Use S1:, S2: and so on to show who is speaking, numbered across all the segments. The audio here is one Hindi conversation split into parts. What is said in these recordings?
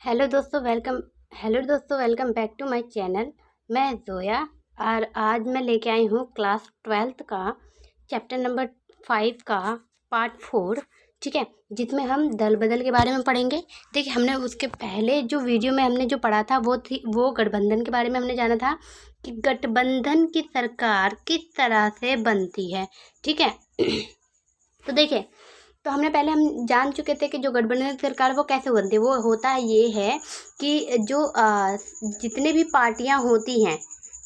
S1: हेलो दोस्तों, welcome back to my channel. मैं जोया और आज मैं लेके आई हूँ क्लास 12th का चैप्टर नंबर 5 का पार्ट 4। ठीक है, जिसमें हम दल बदल के बारे में पढ़ेंगे। देखिए, हमने उसके पहले जो वीडियो में हमने जो पढ़ा था वो गठबंधन के बारे में हमने जाना था कि गठबंधन की सरकार किस तरह से बनती है। ठीक है तो देखिए, तो हम जान चुके थे कि जो गठबंधन की सरकार वो कैसे बनती है। वो होता है ये है कि जो जितने भी पार्टियां होती हैं,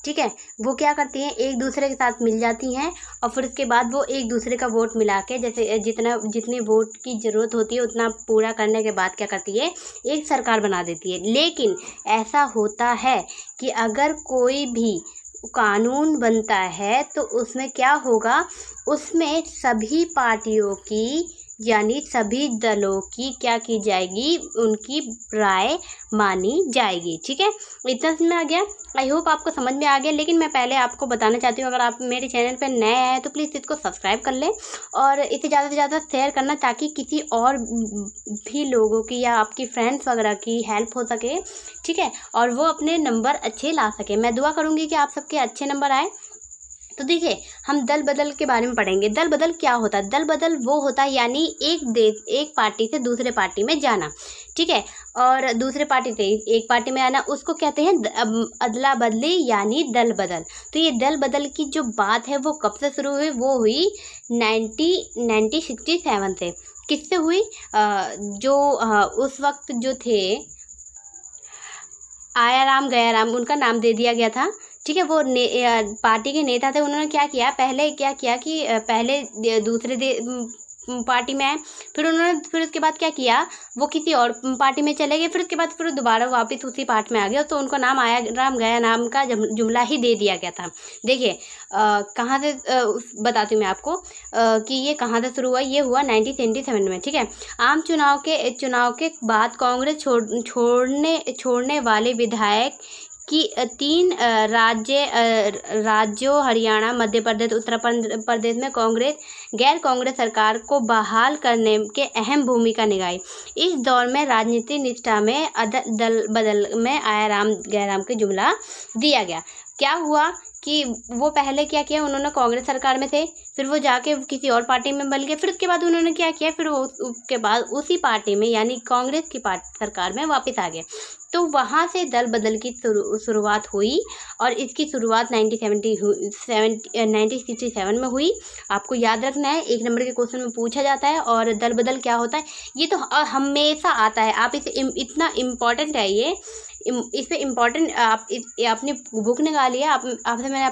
S1: ठीक है, वो क्या करती हैं, एक दूसरे के साथ मिल जाती हैं और फिर उसके बाद वो एक दूसरे का वोट मिला के, जैसे जितने वोट की ज़रूरत होती है उतना पूरा करने के बाद क्या करती है, एक सरकार बना देती है। लेकिन ऐसा होता है कि अगर कोई भी कानून बनता है तो उसमें क्या होगा, उसमें सभी पार्टियों की यानी सभी दलों की क्या की जाएगी, उनकी राय मानी जाएगी। ठीक है, इतना समझ में आ गया। आई होप आपको समझ में आ गया। लेकिन मैं पहले आपको बताना चाहती हूँ, अगर आप मेरे चैनल पर नए आए हैं तो प्लीज़ इसको सब्सक्राइब कर लें और इसे ज़्यादा से ज़्यादा शेयर करना, ताकि किसी और भी लोगों की या आपकी फ्रेंड्स वगैरह की हेल्प हो सके। ठीक है, और वो अपने नंबर अच्छे ला सके। मैं दुआ करूँगी कि आप सबके अच्छे नंबर आए। तो देखिए, हम दल बदल के बारे में पढ़ेंगे। दल बदल क्या होता है? दल बदल वो होता है यानी एक पार्टी से दूसरे पार्टी में जाना। ठीक है, और दूसरे पार्टी से एक पार्टी में आना, उसको कहते हैं अदला बदली यानी दल बदल। तो ये दल बदल की जो बात है वो कब से शुरू हुई? वो हुई 1967 से। किससे हुई? उस वक्त जो थे आया राम गया राम, उनका नाम दे दिया गया था। ठीक है, वो पार्टी के नेता थे। उन्होंने क्या किया, पहले क्या किया कि पहले दूसरे पार्टी में आए, फिर उसके बाद क्या किया, वो किसी और पार्टी में चले गए। फिर दोबारा वापस उसी पार्टी में आ गए, तो उनको नाम आया राम गया नाम का जुमला ही दे दिया गया था। देखिए, कहाँ से बताती हूँ मैं आपको कि ये कहाँ से शुरू हुआ। ये हुआ 1977 में। ठीक है, आम चुनाव के बाद कांग्रेस छोड़ने वाले विधायक की 3 राज्यों हरियाणा, मध्य प्रदेश, उत्तर प्रदेश में गैर कांग्रेस सरकार को बहाल करने के अहम भूमिका निभाई। इस दौर में राजनीति निष्ठा में दल बदल में आया राम गया राम के जुमला दिया गया। क्या हुआ कि वो पहले क्या किया, उन्होंने कांग्रेस सरकार में थे, फिर वो जाके किसी और पार्टी में बन गए। फिर उसके बाद उन्होंने क्या किया, फिर वो उसके बाद उसी पार्टी में यानी कांग्रेस की सरकार में वापस आ गए। तो वहाँ से दल बदल की शुरुआत हुई और इसकी शुरुआत 1967 में हुई। आपको याद रखना है, 1 नंबर के क्वेश्चन में पूछा जाता है। और दल बदल क्या होता है ये तो हमेशा आता है। आप इसे इतना इम्पॉर्टेंट है ये, इस पे इम्पॉर्टेंट आप अपनी बुक निकालिए। आपसे मैं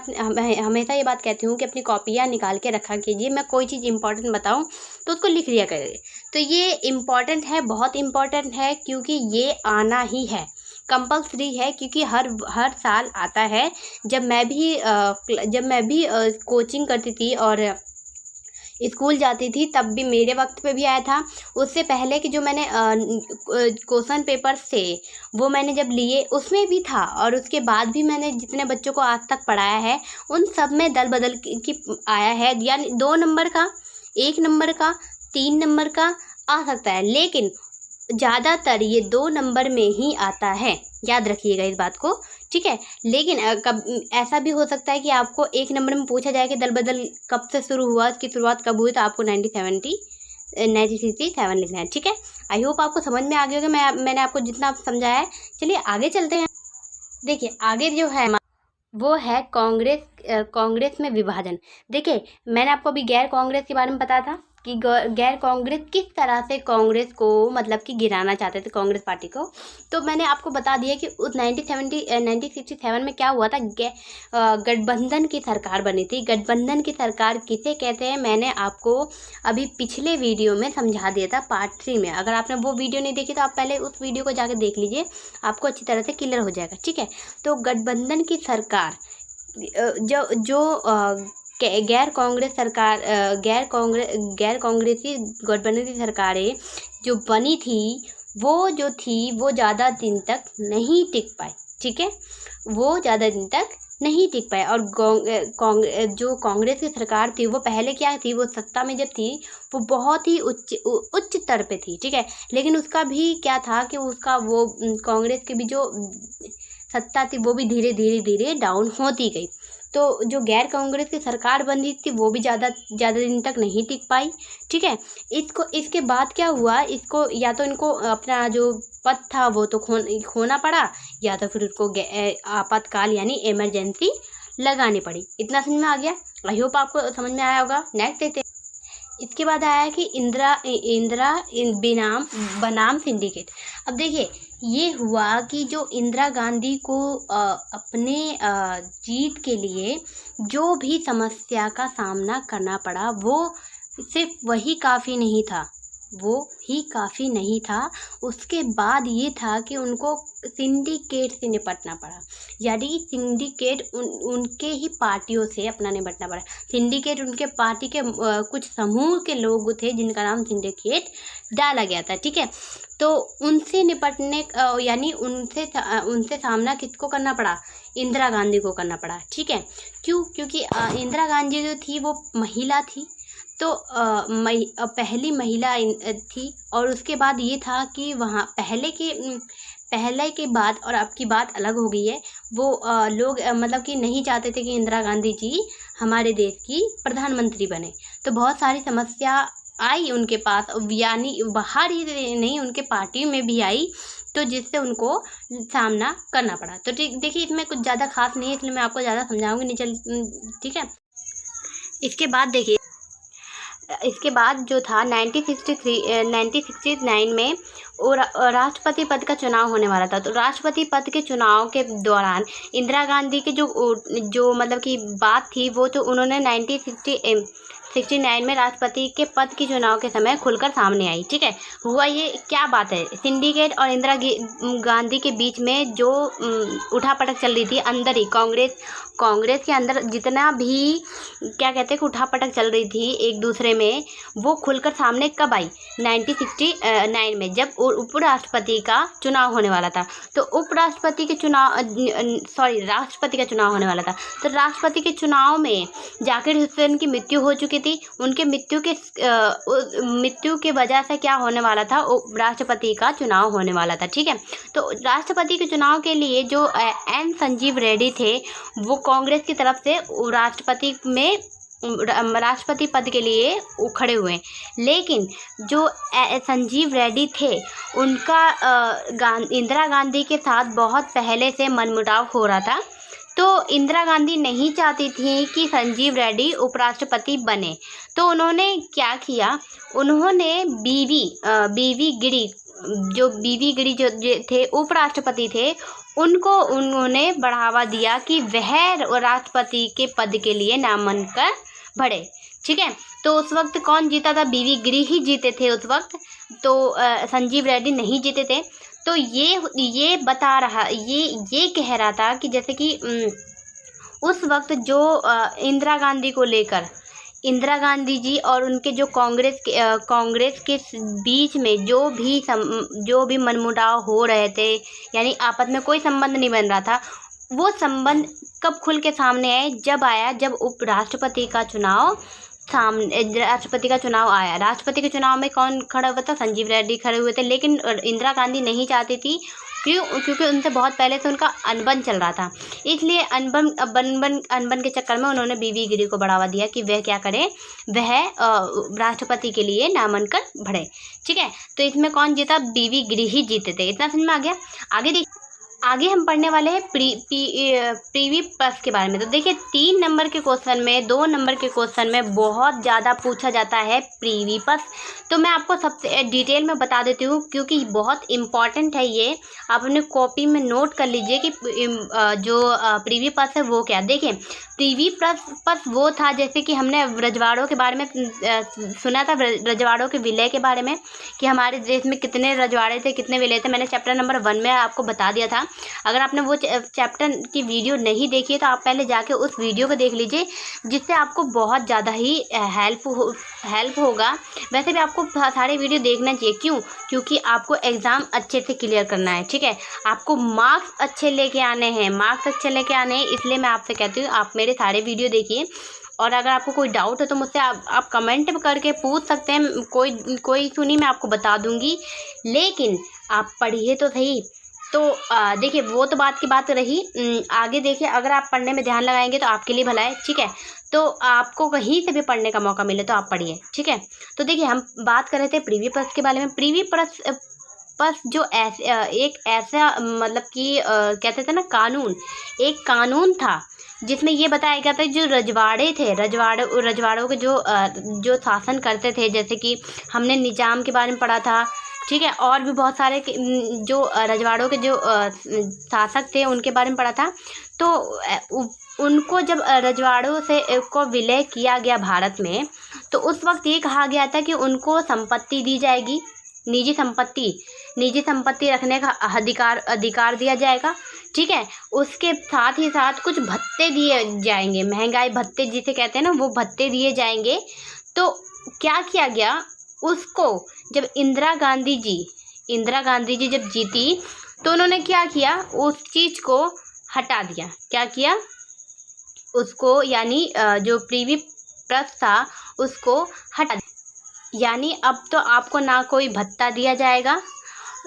S1: हमेशा ये बात कहती हूँ कि अपनी कॉपियाँ निकाल के रखा कीजिए। मैं कोई चीज़ इम्पॉर्टेंट बताऊँ तो उसको लिख लिया करिए। तो ये इम्पॉर्टेंट है, बहुत इम्पॉर्टेंट है, क्योंकि ये आना ही है, कंपल्सरी है, क्योंकि हर साल आता है। जब मैं भी कोचिंग करती थी और स्कूल जाती थी, तब भी मेरे वक्त पे भी आया था। उससे पहले कि जो मैंने क्वेश्चन पेपर्स थे वो मैंने जब लिए उसमें भी था, और उसके बाद भी मैंने जितने बच्चों को आज तक पढ़ाया है उन सब में दल बदल की आया है। यानी 2 नंबर का, 1 नंबर का, 3 नंबर का आ सकता है, लेकिन ज़्यादातर ये 2 नंबर में ही आता है। याद रखिएगा इस बात को। ठीक है, लेकिन कब ऐसा भी हो सकता है कि आपको 1 नंबर में पूछा जाए कि दल बदल कब से शुरू हुआ, इसकी शुरुआत कब हुई, तो आपको 1967 लिखना है। ठीक है, आई होप आपको समझ में आ गया होगा मैंने आपको जितना समझाया है। चलिए आगे चलते हैं। देखिए, आगे जो है वो है कांग्रेस में विभाजन। देखिए, मैंने आपको अभी गैर कांग्रेस के बारे में बताया था कि गैर कांग्रेस किस तरह से कांग्रेस को मतलब कि गिराना चाहते थे, कांग्रेस पार्टी को। तो मैंने आपको बता दिया कि उस 1967 में क्या हुआ था, गठबंधन की सरकार बनी थी। गठबंधन की सरकार किसे कहते हैं मैंने आपको अभी पिछले वीडियो में समझा दिया था, पार्ट 3 में। अगर आपने वो वीडियो नहीं देखी तो आप पहले उस वीडियो को जाकर देख लीजिए, आपको अच्छी तरह से क्लियर हो जाएगा। ठीक है, तो गठबंधन की सरकार गैर कांग्रेसी गठबंधन की सरकारें जो बनी थी वो ज़्यादा दिन तक नहीं टिक पाई। ठीक है, वो ज़्यादा दिन तक नहीं टिक पाए। और जो कांग्रेस की सरकार थी वो पहले क्या थी, वो सत्ता में जब थी वो बहुत ही उच्च स्तर पे थी, ठीक है। लेकिन उसका भी क्या था कि उसका वो कांग्रेस की भी जो सत्ता थी वो भी धीरे धीरे धीरे डाउन होती गई। तो जो गैर कांग्रेस की सरकार बनी थी वो भी ज़्यादा दिन तक नहीं टिक पाई, ठीक है। इसके बाद क्या हुआ, इसको या तो इनको अपना जो पद था वो तो खोना पड़ा, या तो फिर उसको आपातकाल यानी इमरजेंसी लगानी पड़ी। इतना समझ में आ गया? आई होप आपको समझ में आया होगा। नेक्स्ट देखते। इसके बाद आया है कि इंदिरा बनाम सिंडिकेट। अब देखिए ये हुआ कि जो इंदिरा गांधी को अपने जीत के लिए जो भी समस्या का सामना करना पड़ा वो सिर्फ वही काफ़ी नहीं था, उसके बाद ये था कि उनको सिंडिकेट से निपटना पड़ा। यानी सिंडिकेट उनके ही पार्टियों से अपना निपटना पड़ा। सिंडिकेट उनके पार्टी के कुछ समूह के लोग थे जिनका नाम सिंडिकेट डाला गया था, ठीक है। तो उनसे निपटने यानी उनसे सामना किसको करना पड़ा? इंदिरा गांधी को करना पड़ा, ठीक है। क्योंकि इंदिरा गांधी जो थी वो महिला थी, तो पहली महिला थी। और उसके बाद ये था कि वहाँ पहले के बाद और अब की बात अलग हो गई है। वो लोग मतलब कि नहीं चाहते थे कि इंदिरा गांधी जी हमारे देश की प्रधानमंत्री बने। तो बहुत सारी समस्या आई उनके पास, यानी बाहर ही नहीं उनके पार्टी में भी आई, तो जिससे उनको सामना करना पड़ा। तो देखिए इसमें कुछ ज़्यादा खास नहीं है, इसलिए मैं आपको ज़्यादा समझाऊंगी नहीं, चल ठीक है। इसके बाद देखिए, इसके बाद जो था 1969 में राष्ट्रपति पद का चुनाव होने वाला था। तो राष्ट्रपति पद के चुनाव के दौरान इंदिरा गांधी की जो मतलब की बात थी वो तो उन्होंने 1969 में राष्ट्रपति के पद की चुनाव के समय खुलकर सामने आई, ठीक है। हुआ ये क्या बात है, सिंडिकेट और इंदिरा गांधी के बीच में जो उठापटक चल रही थी अंदर ही कांग्रेस के अंदर जितना भी क्या कहते हैं कि उठापटक चल रही थी एक दूसरे में, वो खुलकर सामने कब आई? 1969 में, जब उपराष्ट्रपति का चुनाव होने वाला था। तो राष्ट्रपति का चुनाव होने वाला था। तो राष्ट्रपति के चुनाव में जाकिर हुसैन की मृत्यु हो चुकी थी। उनके मृत्यु के वजह से क्या होने वाला था? राष्ट्रपति का चुनाव होने वाला था, ठीक है। तो राष्ट्रपति के चुनाव के लिए जो एन संजीव रेड्डी थे वो कांग्रेस की तरफ से राष्ट्रपति पद के लिए खड़े हुए। लेकिन जो संजीव रेड्डी थे उनका इंदिरा गांधी के साथ बहुत पहले से मनमुटाव हो रहा था। तो इंदिरा गांधी नहीं चाहती थी कि संजीव रेड्डी उपराष्ट्रपति बने। तो उन्होंने क्या किया, उन्होंने बीवी गिरी जो थे उपराष्ट्रपति थे, उन्होंने बढ़ावा दिया कि वह राष्ट्रपति के पद के लिए नामांकन भरे, ठीक है। तो उस वक्त कौन जीता था? बीवी गिरी ही जीते थे उस वक्त, तो संजीव रेड्डी नहीं जीते थे। तो ये बता रहा, ये कह रहा था कि जैसे कि उस वक्त जो इंदिरा गांधी को लेकर इंदिरा गांधी जी और उनके जो कांग्रेस के बीच में जो भी मनमुटाव हो रहे थे, यानी आपस में कोई संबंध नहीं बन रहा था, वो संबंध कब खुल के सामने आए? जब राष्ट्रपति का चुनाव आया। राष्ट्रपति के चुनाव में कौन खड़ा हुआ था? संजीव रेड्डी खड़े हुए थे। लेकिन इंदिरा गांधी नहीं चाहती थी, क्योंकि उनसे बहुत पहले से उनका अनबन चल रहा था। इसलिए अनबन के चक्कर में उन्होंने बीवी गिरी को बढ़ावा दिया कि वह क्या करे, वह राष्ट्रपति के लिए नामांकन भरे, ठीक है। तो इसमें कौन जीता? बीवी गिरी ही जीते थे। इतना समझ में आ गया? आगे हम पढ़ने वाले हैं प्रीवी पस के बारे में। तो देखिए 3 नंबर के क्वेश्चन में, 2 नंबर के क्वेश्चन में बहुत ज़्यादा पूछा जाता है प्रीवी पस। तो मैं आपको सबसे डिटेल में बता देती हूँ क्योंकि बहुत इम्पॉर्टेंट है ये। आप अपने कॉपी में नोट कर लीजिए कि जो प्रीवी पस है वो क्या। देखिए प्रीवी पस वो था, जैसे कि हमने रजवाड़ों के बारे में सुना था, रजवाड़ों के विलय के बारे में कि हमारे देश में कितने रजवाड़े थे, कितने विलय थे। मैंने चैप्टर नंबर 1 में आपको बता दिया था। अगर आपने वो चैप्टर की वीडियो नहीं देखी है तो आप पहले जाके उस वीडियो को देख लीजिए, जिससे आपको बहुत ज़्यादा ही हेल्प होगा। वैसे भी आपको सारे वीडियो देखना चाहिए। क्यों? क्योंकि आपको एग्ज़ाम अच्छे से क्लियर करना है, ठीक है। आपको मार्क्स अच्छे लेके आने हैं, इसलिए मैं आपसे कहती हूँ आप मेरे सारे वीडियो देखिए। और अगर आपको कोई डाउट है तो मुझसे आप कमेंट करके पूछ सकते हैं, कोई सुनी मैं आपको बता दूंगी, लेकिन आप पढ़िए तो सही। तो देखिए वो तो बात की बात रही। आगे देखिए, अगर आप पढ़ने में ध्यान लगाएंगे तो आपके लिए भला है, ठीक है। तो आपको कहीं से भी पढ़ने का मौका मिले तो आप पढ़िए, ठीक है। तो देखिए हम बात कर रहे थे प्रीवी प्रश्न के बारे में। प्रीवी प्रश्न जो एक ऐसा मतलब कि कहते थे ना कानून, एक कानून था जिसमें ये बताया गया था जो रजवाड़े थे, रजवाड़ों के जो शासन करते थे, जैसे कि हमने निजाम के बारे में पढ़ा था, ठीक है। और भी बहुत सारे जो रजवाड़ों के जो शासक थे उनके बारे में पढ़ा था। तो उनको जब रजवाड़ों से को विलय किया गया भारत में, तो उस वक्त ये कहा गया था कि उनको संपत्ति दी जाएगी, निजी संपत्ति रखने का अधिकार दिया जाएगा, ठीक है। उसके साथ ही साथ कुछ भत्ते दिए जाएंगे, महंगाई भत्ते जिसे कहते हैं ना, वो भत्ते दिए जाएंगे। तो क्या किया गया, उसको जब इंदिरा गांधी जी जब जीती तो उन्होंने क्या किया, उस चीज़ को हटा दिया। क्या किया उसको, यानी जो प्रीवी प्रश्न था उसको हटा दिया। यानी अब तो आपको ना कोई भत्ता दिया जाएगा,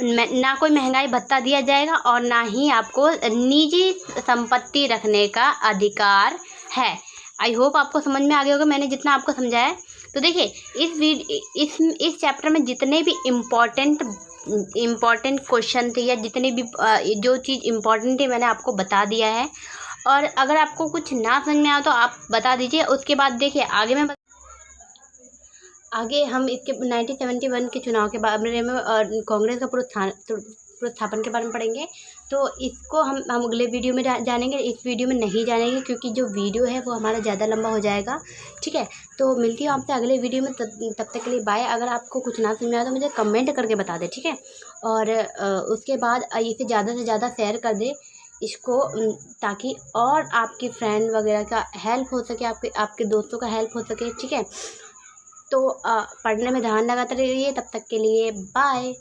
S1: ना कोई महंगाई भत्ता दिया जाएगा, और ना ही आपको निजी संपत्ति रखने का अधिकार है। आई होप आपको समझ में आ गया होगा मैंने जितना आपको समझाया है। तो देखिए इस चैप्टर में जितने भी इम्पॉर्टेंट क्वेश्चन थे, या जितने भी जो चीज़ इम्पॉर्टेंट थी मैंने आपको बता दिया है। और अगर आपको कुछ ना समझ में आया तो आप बता दीजिए। उसके बाद देखिए आगे हम इसके 1971 के चुनाव के बारे में और कांग्रेस का प्रोत्थापन के बारे में पढ़ेंगे। तो इसको हम अगले वीडियो में जानेंगे, इस वीडियो में नहीं जानेंगे क्योंकि जो वीडियो है वो हमारा ज़्यादा लंबा हो जाएगा, ठीक है। तो मिलती हूँ आपसे अगले वीडियो में, तब तक के लिए बाय। अगर आपको कुछ ना समझ में आया तो मुझे कमेंट करके बता दे, ठीक है। और उसके बाद इसे ज़्यादा से ज़्यादा शेयर कर दे इसको, ताकि और आपके फ्रेंड वगैरह का हेल्प हो सके, आपके दोस्तों का हेल्प हो सके, ठीक है। तो पढ़ने में ध्यान लगाते रहिए। तब तक के लिए बाय।